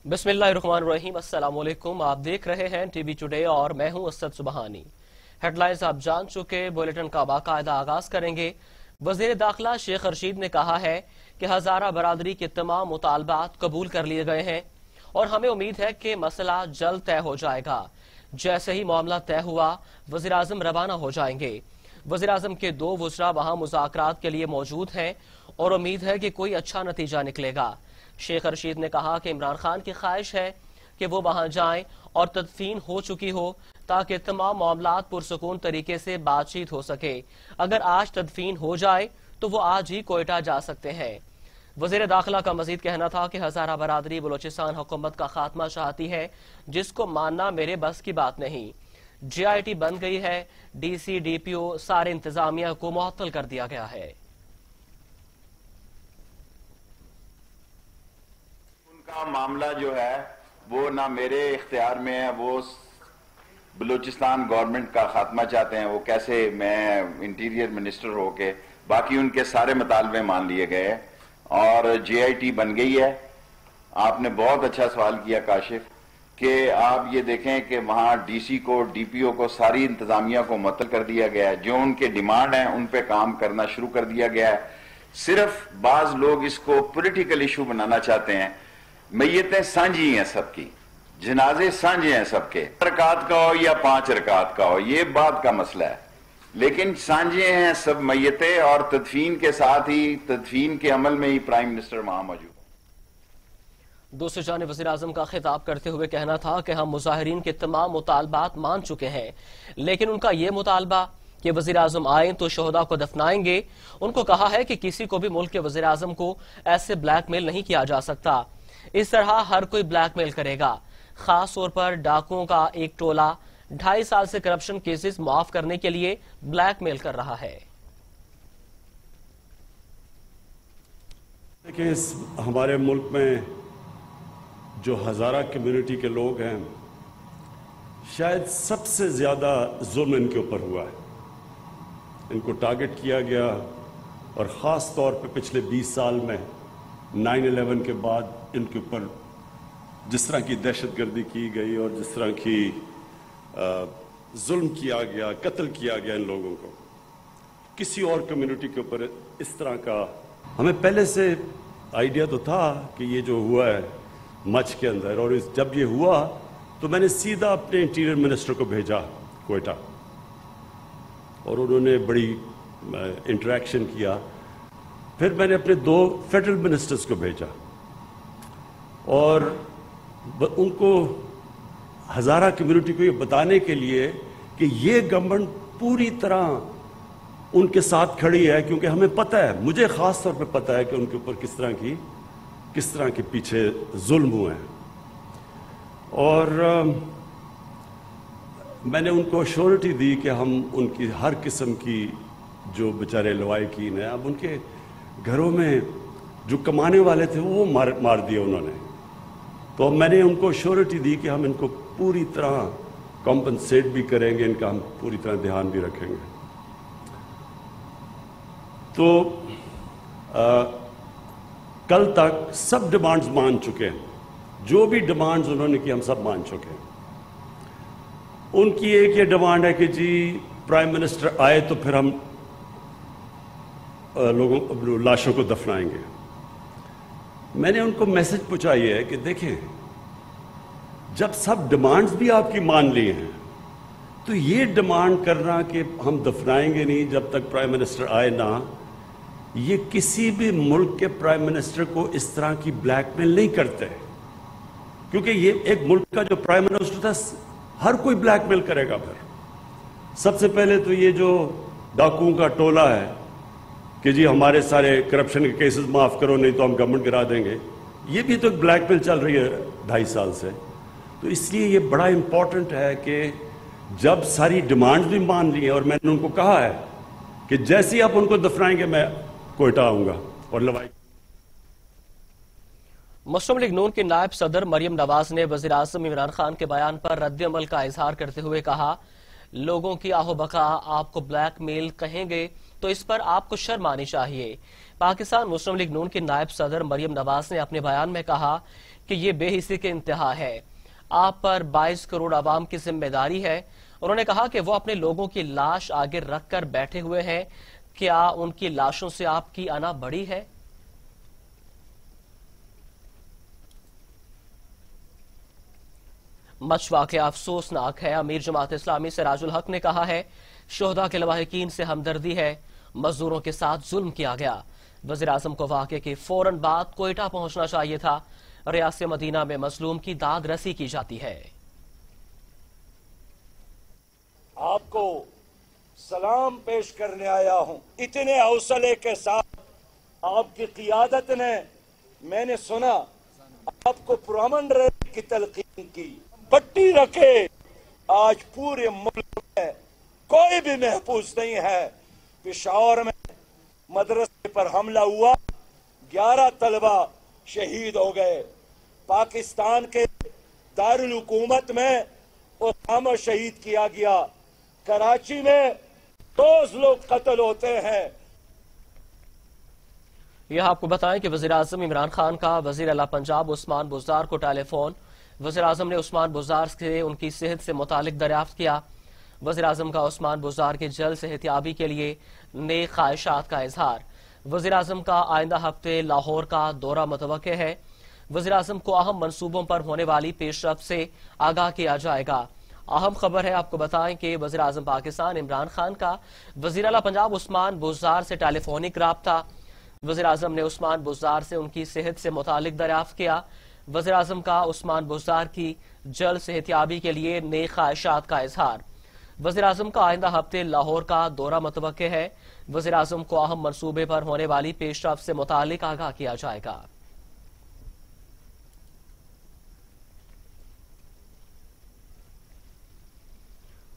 बिस्मिल्लाहिर्रहमानिर्रहीम। अस्सलाम वालेकुम। आप देख रहे हैं टीवी टुडे और मैं हूं असद सुबहानी। हेडलाइंस आप जान चुके, बुलेटिन का बाकायदा आगाज करेंगे। वजीर दाखिला शेख रशीद ने कहा है कि हजारा बरादरी के तमाम मुतालबात कबूल कर लिए गए हैं और हमें उम्मीद है कि मसला जल्द तय हो जाएगा। जैसे ही मामला तय हुआ वजीर आजम रवाना हो जाएंगे। वजीर आजम के 2 वज़रा वहां मुज़ाकरात के लिए मौजूद हैं और उम्मीद है कि कोई अच्छा नतीजा निकलेगा। शेख रशीद ने कहा कि इमरान खान की ख्वाहिश है कि वो वहां जाएं और तदफीन हो चुकी हो ताकि तमाम मामलात पुरसुकून तरीके से बातचीत हो सके। अगर आज तदफीन हो जाए तो वो आज ही कोयटा जा सकते हैं। वजीर दाखिला का मजीद कहना था कि हजारा बरादरी बलोचिस्तान हुकूमत का खात्मा चाहती है, जिसको मानना मेरे बस की बात नहीं। JIT बन गई है, DC DPO सारे इंतजामिया को मुअत्तल कर दिया गया है। उनका मामला जो है वो ना मेरे इख्तियार में है, वो बलूचिस्तान गवर्नमेंट का खात्मा चाहते हैं। वो कैसे, मैं इंटीरियर मिनिस्टर होके बाकी उनके सारे मुतालबे मान लिए गए और JIT बन गई है। आपने बहुत अच्छा सवाल किया काशिफ कि आप ये देखें कि वहाँ DC को, DPO को, सारी इंतजामिया को मुअत्तल कर दिया गया है। जो उनके डिमांड हैं उन पे काम करना शुरू कर दिया गया है। सिर्फ बाज लोग इसको पॉलिटिकल इशू बनाना चाहते हैं। मैयतें सांझी हैं सबकी, जनाजे सांझे हैं सबके, रकात का हो या 5 रकात का हो, ये बात का मसला है, लेकिन सांझे हैं सब मैयतें। और तदफीन के साथ ही, तदफीन के अमल में ही प्राइम मिनिस्टर वहां मौजूद। दूसरी जानिब वज़ीर आज़म का खिताब करते हुए कहना था कि हम मुज़ाहिरीन के तमाम मुतालबात मान चुके हैं, लेकिन उनका ये मुतालबा कि वज़ीर आज़म आए तो शोहदा को दफनाएंगे। उनको कहा है कि किसी को भी मुल्क के वज़ीर आज़म को ऐसे ब्लैकमेल नहीं किया जा सकता। इस तरह हर कोई ब्लैकमेल करेगा। खास तौर पर डाकुओं का एक टोला 2.5 साल से करप्शन केसेस माफ करने के लिए ब्लैकमेल कर रहा है। देखिए, हमारे मुल्क में जो हजारा कम्युनिटी के लोग हैं, शायद सबसे ज्यादा जुल्म इनके ऊपर हुआ है। इनको टारगेट किया गया और ख़ास तौर पे पिछले 20 साल में 9/11 के बाद इनके ऊपर जिस तरह की दहशतगर्दी की गई और जिस तरह की जुल्म किया गया, कत्ल किया गया इन लोगों को, किसी और कम्युनिटी के ऊपर इस तरह का हमें पहले से आइडिया तो था कि ये जो हुआ है मच के अंदर। और जब ये हुआ तो मैंने सीधा अपने इंटीरियर मिनिस्टर को भेजा कोयटा और उन्होंने बड़ी इंटरेक्शन किया। फिर मैंने अपने 2 फेडरल मिनिस्टर्स को भेजा और उनको, हजारा कम्युनिटी को ये बताने के लिए कि ये गवर्नमेंट पूरी तरह उनके साथ खड़ी है, क्योंकि हमें पता है, मुझे खास तौर पे पता है कि उनके ऊपर किस तरह के पीछे जुल्म हुए हैं। और मैंने उनको श्योरिटी दी कि हम उनकी हर किस्म की, जो बेचारे लवाहिकीन हैं, अब उनके घरों में जो कमाने वाले थे वो मार दिए उन्होंने। तो मैंने उनको श्योरिटी दी कि हम इनको पूरी तरह कॉम्पनसेट भी करेंगे, इनका हम पूरी तरह ध्यान भी रखेंगे। तो कल तक सब डिमांड्स मान चुके हैं। जो भी डिमांड्स उन्होंने की हम सब मान चुके हैं। उनकी एक ये डिमांड है कि जी प्राइम मिनिस्टर आए तो फिर हम लाशों को दफनाएंगे। मैंने उनको मैसेज पहुंचाई है कि देखें, जब सब डिमांड्स भी आपकी मान ली हैं तो ये डिमांड करना कि हम दफनाएंगे नहीं जब तक प्राइम मिनिस्टर आए ना, ये किसी भी मुल्क के प्राइम मिनिस्टर को इस तरह की ब्लैकमेल नहीं करते, क्योंकि ये एक मुल्क का जो प्राइम मिनिस्टर था, हर कोई ब्लैकमेल करेगा। फिर सबसे पहले तो ये जो डाकुओं का टोला है कि जी हमारे सारे करप्शन के केसेस माफ करो नहीं तो हम गवर्नमेंट गिरा देंगे, ये भी तो ब्लैकमेल चल रही है 2.5 साल से। तो इसलिए ये बड़ा इंपॉर्टेंट है कि जब सारी डिमांड्स भी मान ली हैं, और मैंने उनको कहा है कि जैसे ही आप उनको दफनाएंगे मैं कोयटा आऊंगा और लवाई। मुस्लिम लीग नून के नायब सदर मरियम नवाज ने वज़ीर आज़म इमरान खान के बयान पर रद्द-ए-अमल का इजहार करते हुए कहा, लोगों की आहो बका आपको ब्लैकमेल कहेंगे تو اس پر آپ کو شرم آنی چاہیے۔ پاکستان مسلم لیگ نون کی نائب صدر مریم نواز نے اپنے بیان میں کہا کہ یہ بے حسی کی انتہا ہے، آپ پر 22 کروڑ عوام کی ذمہ داری ہے۔ انہوں نے کہا کہ وہ اپنے لوگوں کی لاش آگے رکھ کر بیٹھے ہوئے ہیں، کیا ان کی لاشوں سے آپ کی انا بڑی ہے؟ مچ واقعہ افسوسناک ہے، امیر جماعت اسلامی سراج الحق نے کہا ہے شہداء کے لواحقین سے ہمدردی ہے، مزدوروں کے ساتھ ظلم کیا گیا۔ وزیراعظم کو واقعے کے فوراً بعد کوئٹہ پہنچنا چاہیے تھا، ریاست مدینہ میں مظلوم کی داد رسی کی جاتی ہے۔ آپ کو سلام پیش کرنے آیا ہوں، اتنے حوصلے کے ساتھ آپ کی قیادت نے، میں نے سنا آپ کو پرامن رہنے کی تلقین کی، پٹی رکھے۔ آج پورے ملک میں کوئی بھی محفوظ نہیں ہے۔ پشاور میں مدرسے پر حملہ ہوا، 11 طلبہ شہید ہو گئے۔ پاکستان کے دارالحکومت میں اسامہ شہید کیا گیا۔ کراچی میں روز لوگ قتل ہوتے ہیں۔ یہ آپ کو بتائیں کہ وزیراعظم عمران خان کا وزیر اعلیٰ پنجاب عثمان بزدار کو ٹیلی فون، وزیراعظم نے عثمان بزدار سے ان کی صحت سے متعلق دریافت کیا۔ وزیراعظم کا عثمان بزدار کے جلد صحتیابی کے لیے نیک خواہشات کا اظہار۔ وزیراعظم کا آئندہ ہفتے لاہور کا دورہ متوقع ہے۔ وزیراعظم کو اہم منصوبوں پر ہونے والی پیش رفت سے آگاہ کیا جائے گا۔ اہم خبر ہے، آپ کو بتائیں کہ وزیراعظم پاکستان عمران خان کا وزیر اعلیٰ پنجاب عثمان بزدار سے ٹیلی فونک رابطہ۔ وزیراعظم نے عثمان بزدار سے ان کی صحت سے متعلق دریافت کیا۔ وزیراعظم کا عثمان بزدار کی جلد صحتیابی کے لیے نیک خواہشات کا اظہار۔ وزیراعظم کا آئندہ ہفتے لاہور کا دورہ متوقع ہے۔ وزیراعظم کو اہم منصوبے پر ہونے والی پیش رفت سے متعلق آگاہ کیا جائے گا۔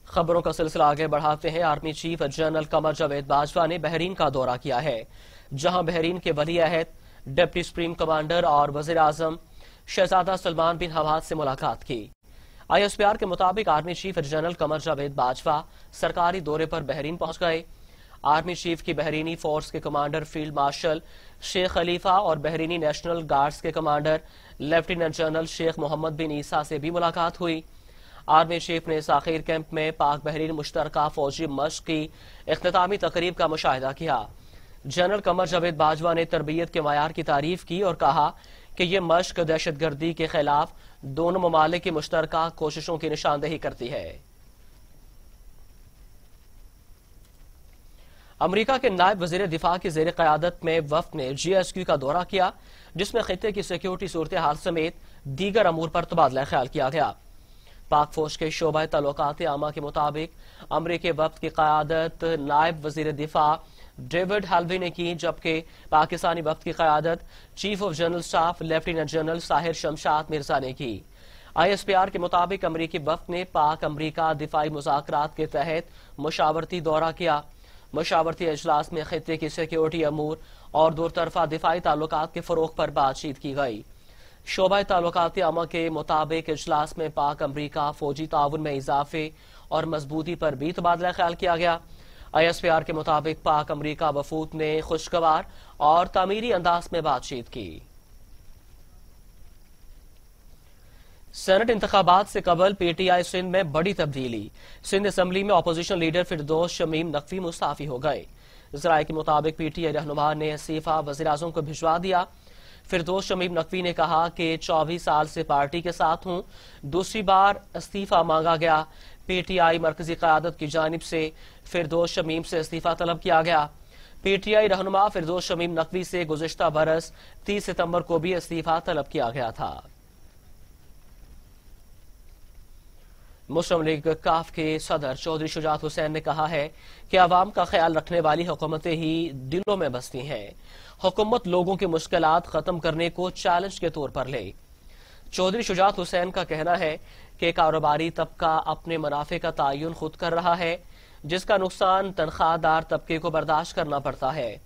خبروں کا سلسلہ آگے بڑھاتے ہیں۔ Army chief general Qamar Javed Bajwa نے بحرین کا دورہ کیا ہے، جہاں بحرین کے ولی عہد، ڈپٹی سپریم کمانڈر اور وزیر اعظم شہزادہ سلمان بن حماد سے ملاقات کی۔ ISPR کے مطابق army chief general Qamar Javed Bajwa سرکاری دورے پر بحرین پہنچ گئے۔ آرمی چیف کی بحرینی فورس کے کمانڈر فیلڈ مارشل شیخ خلیفہ اور بحرینی نیشنل گارڈز کے کمانڈر لیفٹیننٹ جنرل شیخ محمد بن عیسیٰ سے بھی ملاقات ہوئی۔ آرمی چیف نے ساخیر کیمپ میں پاک بحرین مشترکہ فوجی مشق کی اختتامی تقریب کا مشاہدہ کیا۔ جنرل قمر جاوید باجوہ نے تربیت کے معیار کی تعریف کی اور کہا کہ یہ مشق دہشت گردی کے خلاف دونوں ممالک کی مشترکہ کوششوں کی نشاندہی کرتی ہے۔ امریکہ کے نائب وزیر دفاع کی زیر قیادت میں وفد نے GSQ کا دورہ کیا، جس میں خطے کی سیکیورٹی صورتحال سمیت دیگر امور پر تبادلہ خیال کیا گیا۔ پاک فوج کے شعبہ تعلقات عامہ کے مطابق امریکی وفد کی قیادت نائب وزیر دفاع ڈیوڈ ہیلوی نے کی، جبکہ پاکستانی وفد کی قیادت chief of general staff lieutenant general Sahir Shamshad Mirza نے کی۔ ISPR کے مطابق امریکی وفد نے پاک امریکہ دفاعی مذاکرات کے تحت مشاورتی دورہ کیا۔ مشاورتی اجلاس میں خطے کی سیکیورٹی امور اور دو طرفہ دفاعی تعلقات کے فروغ پر بات چیت کی گئی۔ شعبہ تعلقات عامہ کے مطابق اجلاس میں پاک امریکہ فوجی تعاون میں اضافے اور مضبوطی پر بھی تبادلہ خیال کیا گیا۔ ISPR کے مطابق پاک امریکہ وفود نے خوشگوار اور تعمیری انداز میں بات چیت کی۔ سینٹ انتخابات سے قبل PTI سندھ میں بڑی تبدیلی، سندھ اسمبلی میں اپوزیشن لیڈر فردوس شمیم نقوی مستعفی ہو گئے۔ ذرائع کے مطابق PTI رہنما نے استعفیٰ وزیراعظم کو بھجوا دیا۔ فردوس شمیم نقوی نے کہا کہ 24 سال سے پارٹی کے ساتھ ہوں، دوسری بار استعفیٰ مانگا گیا۔ PTI مرکزی قیادت کی جانب سے فردوس شمیم سے استعفیٰ طلب کیا گیا۔ PTI رہنما فردوس شمیم نقوی سے گزشتہ برس 30 ستمبر کو بھی استعفیٰ طلب کیا گیا تھا۔ مسلم لیگ کاف کے صدر چودھری شجاعت حسین نے کہا ہے کہ عوام کا خیال رکھنے والی حکومتیں ہی دلوں میں بستی ہیں۔ حکومت لوگوں کی مشکلات ختم کرنے کو چیلنج کے طور پر لے۔ چودھری شجاعت حسین کا کہنا ہے کہ کاروباری طبقہ اپنے منافع کا تعین خود کر رہا ہے، جس کا نقصان تنخواہ دار طبقے کو برداشت کرنا پڑتا ہے۔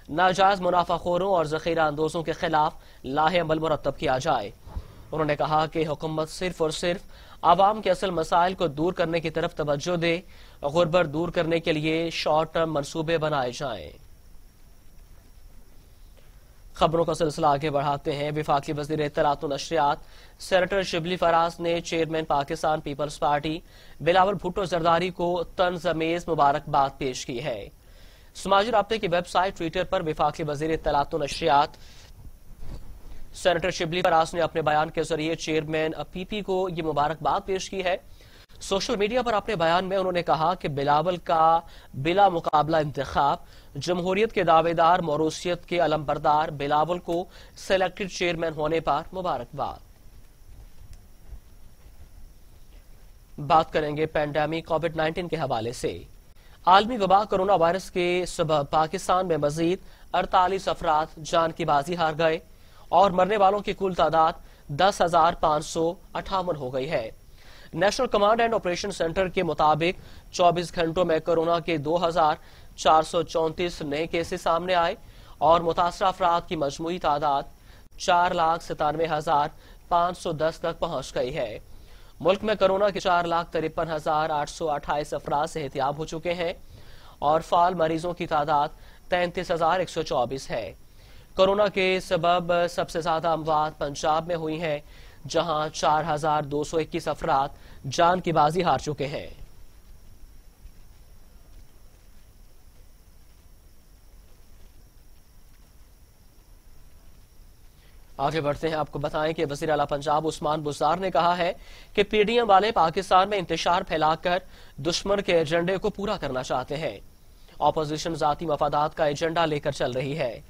ناجائز منافع خوروں اور ذخیرہ اندوزوں کے خلاف لاہ عمل مرتب کیا جائے۔ انہوں نے کہا کہ حکومت صرف اور صرف عوام کے اصل مسائل کو دور کرنے کی طرف توجہ دے غربت دور کرنے کے لیے شارٹ ٹرم منصوبے بنائے جائیں۔ خبروں کا سلسلہ آگے بڑھاتے ہیں۔ وفاقی وزیر اطلاعات و نشریات سینیٹر شبلی فراز نے chairman Pakistan Peoples Party Bilawal Bhutto Zardari کو طنز آمیز مبارکباد پیش کی ہے۔ سماجی رابطے کی ویب سائٹ ٹویٹر پر وفاقی وزیر اطلاعات و نشریات سینیٹر شبلی فراز نے اپنے بیان کے ذریعے چیئرمین پی پی کو یہ مبارکباد پیش کی ہے۔ سوشل میڈیا پر اپنے بیان میں انہوں نے کہا کہ بلاول کا بلا مقابلہ انتخاب، جمہوریت کے دعوے دار موروثیت کے علم بردار بلاول کو سلیکٹڈ چیئرمین ہونے پر مبارکباد۔ بات کریں گے پینڈیمک کووڈ-19 کے حوالے سے۔ عالمی وبا کرونا وائرس کے سبب پاکستان میں مزید 48 افراد جان کی بازی ہار گئے اور مرنے والوں کی کل تعداد 10,558 ہو گئی ہے۔ National command and operation centre کے مطابق 24 گھنٹوں میں کرونا کے 2,434 نئے کیسز سامنے آئے اور متاثرہ افراد کی مجموعی تعداد 4,97,510 تک پہنچ گئی ہے۔ ملک میں کرونا کے 4,53,828 افراد صحتیاب ہو چکے ہیں اور فعال مریضوں کی تعداد 33,124 ہے۔ کرونا کے سبب سب سے زیادہ اموات پنجاب میں ہوئی ہیں، جہاں 4,221 افراد جان کی بازی ہار چکے ہیں۔ آگے بڑھتے ہیں، آپ کو بتائیں کہ وزیر اعلیٰ پنجاب عثمان بزدار نے کہا ہے کہ پی ڈی ایم والے پاکستان میں انتشار پھیلا کر دشمن کے ایجنڈے کو پورا کرنا چاہتے ہیں۔ اپوزیشن ذاتی مفادات کا ایجنڈا لے کر چل رہی ہے۔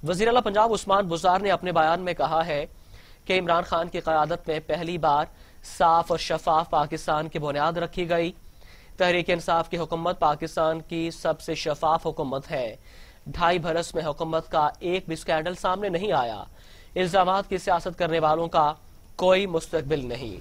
وزیر اعلیٰ پنجاب عثمان بزدار نے اپنے بیان میں کہا ہے کہ عمران خان کی قیادت میں پہلی بار صاف اور شفاف پاکستان کی بنیاد رکھی گئی۔ تحریک انصاف کی حکومت پاکستان کی سب سے شفاف حکومت ہے۔ 2.5 برس میں حکومت کا ایک بھی سکینڈل سامنے نہیں آیا۔ الزامات کی سیاست کرنے والوں کا کوئی مستقبل نہیں۔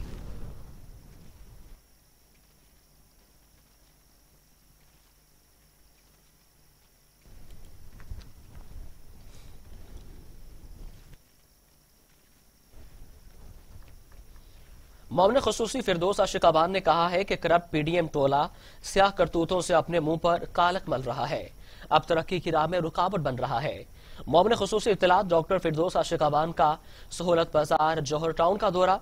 معاون خصوصی فردوس عاشقاباد نے کہا ہے کہ کرپٹ پی ڈی ایم ٹولہ سیاہ کرتوتوں سے اپنے منہ پر کالک مل رہا ہے، اب ترقی کی راہ میں رکاوٹ بن رہا ہے۔ معاون خصوصی اطلاعات ڈاکٹر فردوس عاشقاباد کا سہولت بازار جوہر ٹاؤن کا دورہ،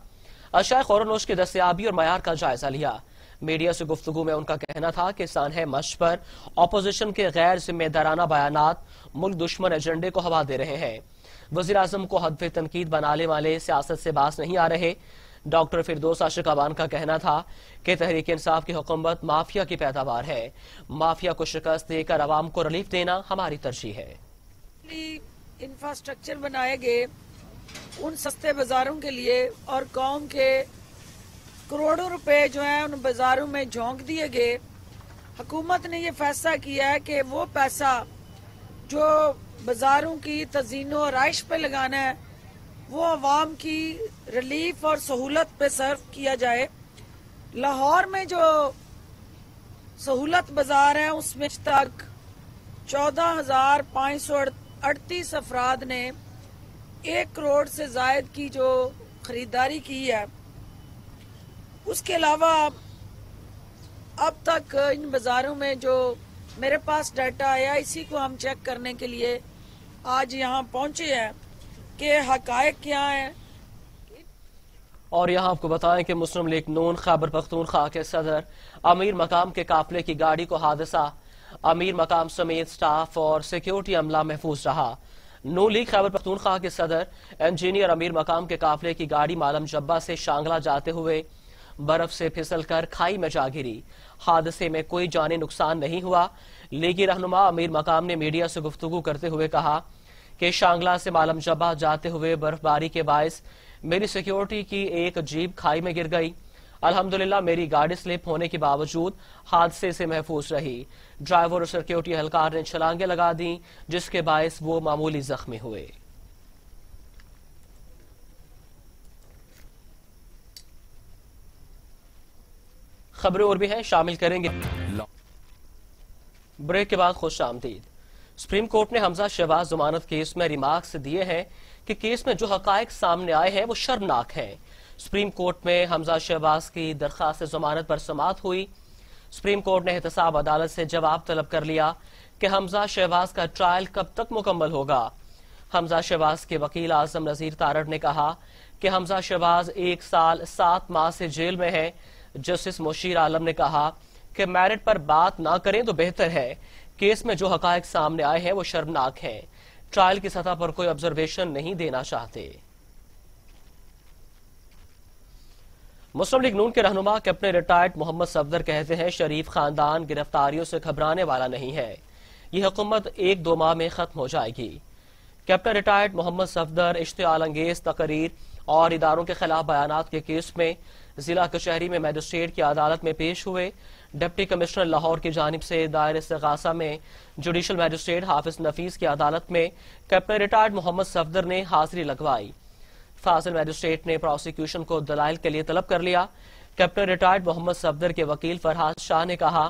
اشیاء خورنوش کی دستیابی اور معیار کا جائزہ لیا۔ میڈیا سے گفتگو میں ان کا کہنا تھا کہ سانحہ مشق پر اپوزیشن کے غیر ذمہ دارانہ بیانات ملک دشمن ایجنڈے کو ہوا دے رہے ہیں۔ وزیراعظم کو ہدف تنقید بنانے والے سیاست سے باز نہیں آ رہے۔ ڈاکٹر فردوس عاشقاباد کا کہنا تھا کہ تحریک انصاف کی حکومت مافیا کی پیداوار ہے، مافیا کو شکست دے کر عوام کو ریلیف دینا ہماری ترجیح ہے۔ انفراسٹرکچر بنائے گئے ان سستے بازاروں کے لیے اور قوم کے کروڑوں روپے جو ہیں ان بازاروں میں جھونک دیے گئے۔ حکومت نے یہ فیصلہ کیا ہے کہ وہ پیسہ جو بازاروں کی تزئین و آرائش پہ لگانا ہے وہ عوام کی ریلیف اور سہولت پہ صرف کیا جائے۔ لاہور میں جو سہولت بازار ہے اس میں تک 14,538 افراد نے 1 کروڑ سے زائد کی جو خریداری کی ہے۔ اس کے علاوہ اب تک ان بازاروں میں جو میرے پاس ڈیٹا آیا اسی کو ہم چیک کرنے کے لیے آج یہاں پہنچے ہیں کہ حقائق کیا ہیں۔ اور یہاں آپ کو بتائیں کہ مسلم لیگ نون خیبر پختونخوا کے صدر امیر مقام کے قافلے کی گاڑی کو حادثہ، امیر مقام سمیت سٹاف اور سیکیورٹی عملہ محفوظ رہا۔ نون لیگ خیبر پختونخوا کے صدر انجینئر امیر مقام کے قافلے کی گاڑی مالم جبہ سے شانگلہ جاتے ہوئے برف سے پھسل کر کھائی میں جا گری۔ حادثے میں کوئی جانی نقصان نہیں ہوا۔ لیگی رہنما امیر مقام نے میڈیا سے گفتگو کرتے ہوئے کہا کہ شانگلہ سے مالم جبہ جاتے ہوئے برف باری کے باعث میری سیکیورٹی کی ایک جیپ کھائی میں گر گئی۔ الحمدللہ میری گاڑی سلپ ہونے کے باوجود حادثے سے محفوظ رہی۔ ڈرائیور اور سیکیورٹی اہلکار نے چھلانگیں لگا دیں جس کے باعث وہ معمولی زخمی ہوئے۔ خبریں اور بھی ہیں، شامل کریں گے بریک کے بعد۔ خوش آمدید۔ سپریم کورٹ نے حمزہ شہباز ضمانت کیس میں ریمارکس دیے ہیں کہ کیس میں جو حقائق سامنے آئے ہیں وہ شرمناک ہیں۔ سپریم کورٹ میں حمزہ شہباز کی درخواست ضمانت پر سماعت ہوئی۔ सुप्रीम कोर्ट ने एहतसाब अदालत से जवाब तलब कर लिया कि हमजा शहबाज का ट्रायल कब तक मुकम्मल होगा। हमजा शहबाज के वकील आजम नजीर तारड़ ने कहा कि हमजा शहबाज 1 साल 7 माह से जेल में है। जस्टिस मुशीर आलम ने कहा कि मैरिट पर बात ना करें तो बेहतर है। केस में जो हकायक सामने आए हैं वो शर्मनाक हैं। ट्रायल की सतह पर कोई ऑब्जर्वेशन नहीं देना चाहते। मुस्लिम लीग नून के रहनुमा कैप्टन रिटायर्ड मोहम्मद सफदर कहते हैं शरीफ खानदान गिरफ्तारियों से घबराने वाला नहीं है, ये हुकूमत 1-2 माह में खत्म हो जाएगी। कैप्टन रिटायर्ड मोहम्मद सफदर इश्तियाल अंगेज तकरीर और इदारों के खिलाफ बयानात के केस में जिला कचहरी में मजिस्ट्रेट की अदालत में पेश हुए। डिप्टी कमिश्नर लाहौर की जानिब से दायर इस्तिगासा में जुडिशल मजिस्ट्रेट हाफिज नफीस की अदालत में कैप्टन रिटायर्ड मोहम्मद सफदर ने हाजिरी लगवाई। फाजिल मजिस्ट्रेट ने प्रोसिक्यूशन को दलाइल के लिए तलब कर लिया। कैप्टन रिटायर्ड मोहम्मद सफदर के वकील फरहाद शाह ने कहा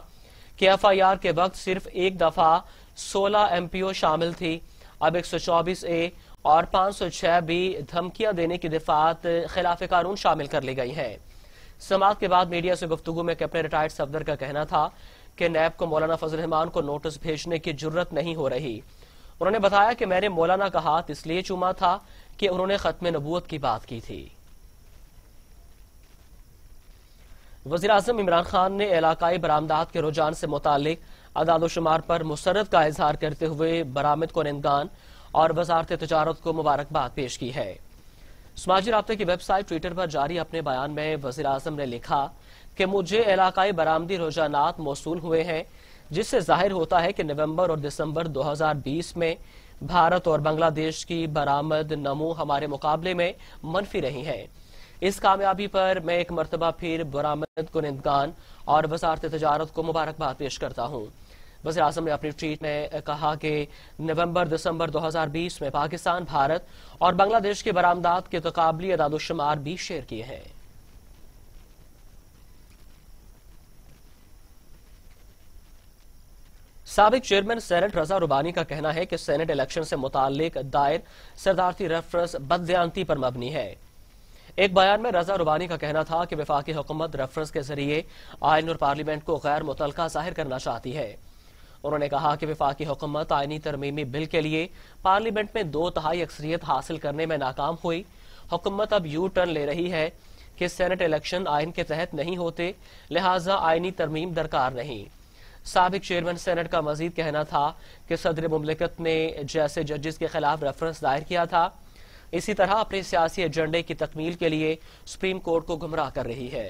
कि FIR के वक्त सिर्फ एक दफा 16 MPO शामिल थी, अब 124A और 506 भी धमकियां देने की दफात खिलाफ कानून शामिल कर ली गई हैं। समाअत के बाद मीडिया से गुफ्तगू में कैप्टन रिटायर्ड सफदर का कहना था कि नैब को मौलाना फजल रहमान को नोटिस भेजने की जुर्रत नहीं हो रही। उन्होंने बताया कि मैंने मौलाना का हाथ इसलिए चूमा था कि उन्होंने खत्म नबूवत की बात की थी। वज़ीर आज़म इमरान खान ने इलाकाई बरामदात के रुझान से मुतालिक अदाद-ओ-शुमार पर मुसर्रत का इजहार करते हुए बरामद कुनंदगान और वजारत तिजारत को मुबारकबाद पेश की है। समाजी राब्ते की वेबसाइट ट्विटर पर जारी अपने बयान में वज़ीर आज़म ने लिखा कि मुझे इलाकाई बरामदी रुझानात मौसूल हुए हैं, जिससे जाहिर होता है कि नवंबर और दिसंबर 2020 में भारत और बांग्लादेश की बरामद नमू हमारे मुकाबले में मनफी रही हैं। इस कामयाबी पर मैं एक मरतबा फिर बरामद कुनंदगान और वजारत तिजारत को मुबारकबाद पेश करता हूँ। वज़ीर आज़म ने अपनी ट्वीट में कहा कि नवंबर दिसंबर 2020 में पाकिस्तान, भारत और बांग्लादेश के बरामदात के तकाबली अदाद-ओ-शुमार भी शेयर किए हैं। साबिक चेयरमैन सेनेट रजा रुबानी का कहना है कि सेनेट इलेक्शन से मुताल्लिक दायर सदारती रेफरेंस बददियानती पर मबनी है। एक बयान में रजा रुबानी का कहना था कि वफाकी हुकूमत रेफरेंस के जरिए आइन और पार्लियामेंट को गैर मुतलका जाहिर करना चाहती है। उन्होंने कहा कि वफाकी हुकूमत आईनी तरमीमी बिल के लिए पार्लियामेंट में 2/3 अक्सरियत हासिल करने में नाकाम हुई। हुकूमत अब यू टर्न ले रही है कि सेनेट इलेक्शन आइन के तहत नहीं होते, लिहाजा आईनी तरमीम दरकार नहीं। साबिक चेयरमैन सेनेट का मजीद कहना था कि सदर मुमलिकत ने जैसे जजेस के खिलाफ रेफरेंस दायर किया था, इसी तरह अपने सियासी एजेंडे की तकमील के लिए सुप्रीम कोर्ट को गुमराह कर रही है।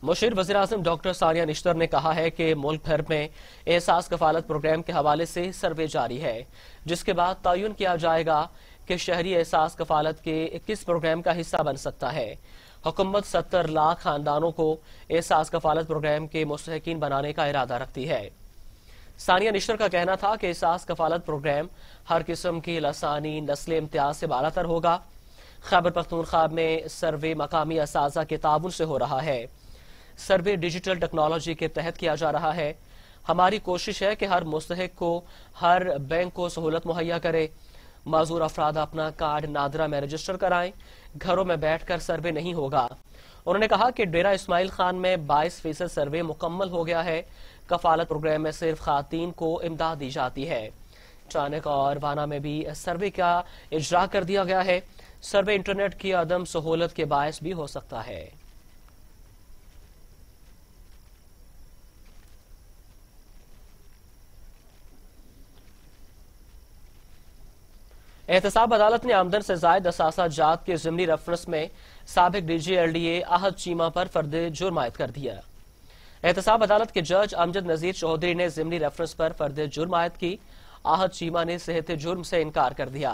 मुशीर वज़ीर आज़म डॉक्टर सानिया निश्तर ने कहा है कि मुल्क भर में एहसास कफालत प्रोग्राम के हवाले से सर्वे जारी है, जिसके बाद तयन किया जाएगा कि शहरी एहसास कफालत के किस प्रोग्राम का हिस्सा बन सकता है। हुकूमत 70 लाख खानदानों को एहसास कफालत प्रोग्राम के मुस्तहिकीन बनाने का इरादा रखती है। सानिया निश्तर का कहना था कि एहसास कफालत प्रोग्राम हर किस्म की लसानी नस्ल इम्तियाज से बालातर होगा। खैबर पख्तूनख्वा में सर्वे मकामी असाजा के ताबुन से हो रहा है। सर्वे डिजिटल टेक्नोलॉजी के तहत किया जा रहा है। हमारी कोशिश है कि हर मुस्तहिक को हर बैंक को सहूलत मुहैया करे। माजूर अफराद अपना कार्ड नादरा में रजिस्टर कराएं, घरों में बैठकर सर्वे नहीं होगा। उन्होंने कहा कि डेरा इस्माइल खान में 22% सर्वे मुकम्मल हो गया है। कफालत प्रोग्राम में सिर्फ खातीन को इमदाद दी जाती है। चानक और वाना में भी सर्वे का इजरा कर दिया गया है। सर्वे इंटरनेट की अदम सहूलत के बायस भी हो सकता है। एहतसाब अदालत ने आमदन से जायद असासा जात के ज़िमनी रेफरेंस में साबिक DG LDA आहद चीमा पर फर्द जुर्म आयद कर दिया। एहतसाब अदालत के जज अमजद नजीर चौधरी ने ज़िमनी रेफरेंस पर फर्द जुर्म आयद की। आहद चीमा ने सेहत जुर्म से इनकार कर दिया।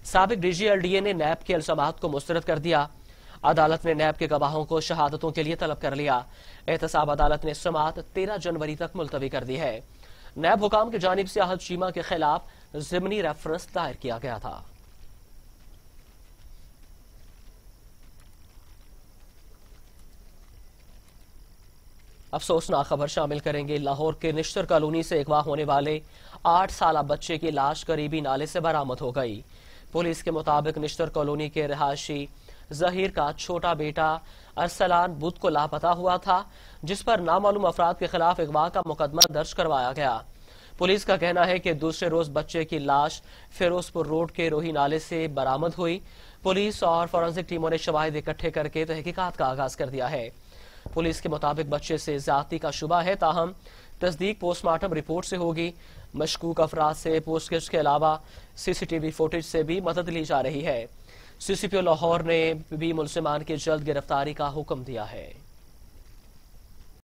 साबिक DG LDA ने नैब के इल्जामात को मुस्तरद कर दिया। अदालत ने नैब के गवाहों को शहादतों के लिए तलब कर लिया। एहतसाब अदालत ने समाअत 13 जनवरी तक मुलतवी कर दी है। नैब हुकाम की जानिब से आहद चीमा के खिलाफ ज़िमनी रेफरेंस दायर किया गया था। अफसोसनाक खबर शामिल करेंगे। लाहौर के निश्तर कॉलोनी से अगवा होने वाले 8 साल बच्चे की लाश करीबी नाले से बरामद हो गई। पुलिस के मुताबिक निश्तर कॉलोनी के रहायशी जहीर का छोटा बेटा ارسلان بدھ کو لاپتہ ہوا تھا، جس پر نامعلوم افراد کے خلاف اغوا کا مقدمہ درج کروایا گیا۔ پولیس کا کہنا ہے کہ دوسرے روز بچے کی لاش فیروز پور روڈ کے روہی نالے سے برآمد ہوئی۔ پولیس اور فورنسک ٹیموں نے شواہد اکٹھے کر کے تحقیقات کا آغاز کر دیا ہے۔ پولیس کے مطابق بچے سے زیادتی کا شبہ ہے، تاہم تصدیق پوسٹ مارٹم رپورٹ سے ہوگی۔ مشکوک افراد سے پوچھ گچھ کے علاوہ سی سی ٹی وی فوٹیج سے بھی مدد لی جا رہی ہے۔ سی سی پی او لاہور نے بھی ملزمان کی جلد گرفتاری کا حکم دیا ہے۔